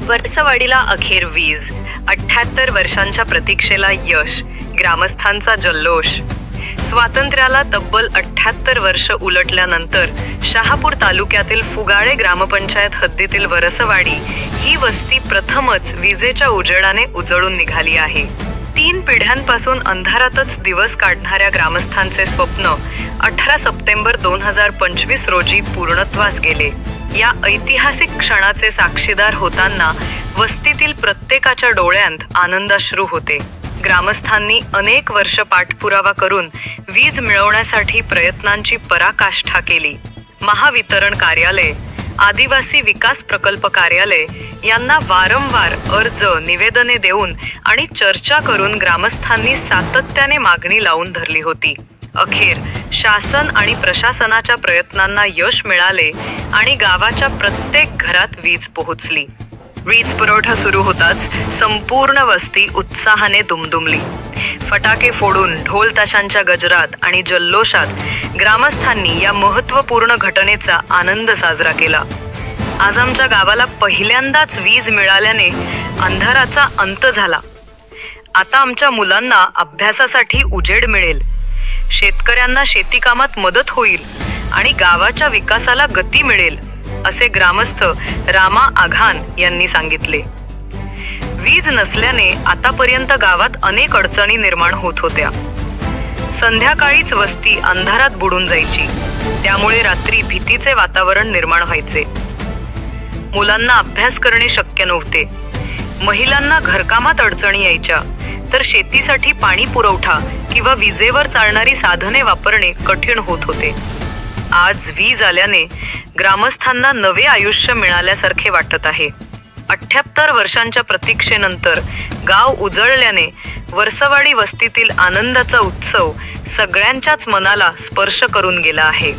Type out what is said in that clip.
वरसवाडीला अखेर वीज, 78 वर्षांच्या प्रतीक्षेला यश, ग्रामस्थांचा जल्लोष. स्वातंत्र्याला तब्बल 78 वर्ष उलटल्यानंतर शहापूर तालुक्यातील फुगाळे ग्रामपंचायत हद्दीतील वरसवाडी ही वस्ती प्रथमच विजेच्या उजेडाने उजळून निघाली आहे. 3 पिढ्यांपासून अंधारातच दिवस काढणाऱ्या ग्रामस्थांचे स्वप्न 18 सप्टेंबर 2025 रोजी पूर्णत्वास गेले. या ऐतिहासिक क्षणाचे साक्षीदार होताना वस्तीतील प्रत्येकाच्या डोळ्यांत आनंदाश्रू होते. ग्रामस्थांनी अनेक वर्ष पाठपुरावा करून वीज मिळवण्यासाठी प्रयत्नांची पराकाष्ठा केली. महावितरण कार्यालय, आदिवासी विकास प्रकल्प कार्यालय यांना वारंवार अर्ज, निवेदने देऊन आणि चर्चा करून ग्रामस्थांनी सातत्याने मागणी लावून धरली होती. अखेर शासन आणि प्रशासनाच्या प्रयत्नांना यश मिळाले आणि गावाच्या प्रत्येक घरात वीज पोहोचली. वीज पुरवठा सुरू होताच संपूर्ण वस्ती उत्साहाने दुमदुमली. फटाके फोडून, ढोल ताशांच्या गजरात आणि जल्लोषात ग्रामस्थांनी या महत्त्वपूर्ण घटनेचा आनंद साजरा केला. आज आमच्या गावाला पहिल्यांदाच वीज मिळाल्याने अंधाराचा अंत झाला. आता आमच्या मुलांना अभ्यासासाठी उजेड मिळेल, शेतकऱ्यांना शेती कामात मदत होईल आणि गावाच्या विकासाला गती मिळेल, असे ग्रामस्थ रामा आघान यांनी सांगितले. वीज नसल्याने आतापर्यंत गावात अनेक अडचणी निर्माण होत होत्या. संध्याकाळीच वस्ती अंधारात बुडून जायची, त्यामुळे रात्री भीतीचे वातावरण निर्माण व्हायचे. मुलांना अभ्यास करणे शक्य नव्हते. महिलांना घरकामात अडचणी यायच्या, तर शेतीसाठी पाणी पुरवठा किंवा विजेवर चालणारी साधने वापरणे कठीण होत होते. आज वीज आल्याने ग्रामस्थांना नवे आयुष्य मिळाल्यासारखे वाटत आहे. 78 वर्षांच्या प्रतीक्षेनंतर गाव उजळल्याने वरसवाडी वस्तीतील आनंदाचा उत्सव सगळ्यांच्याच मनाला स्पर्श करून गेला आहे.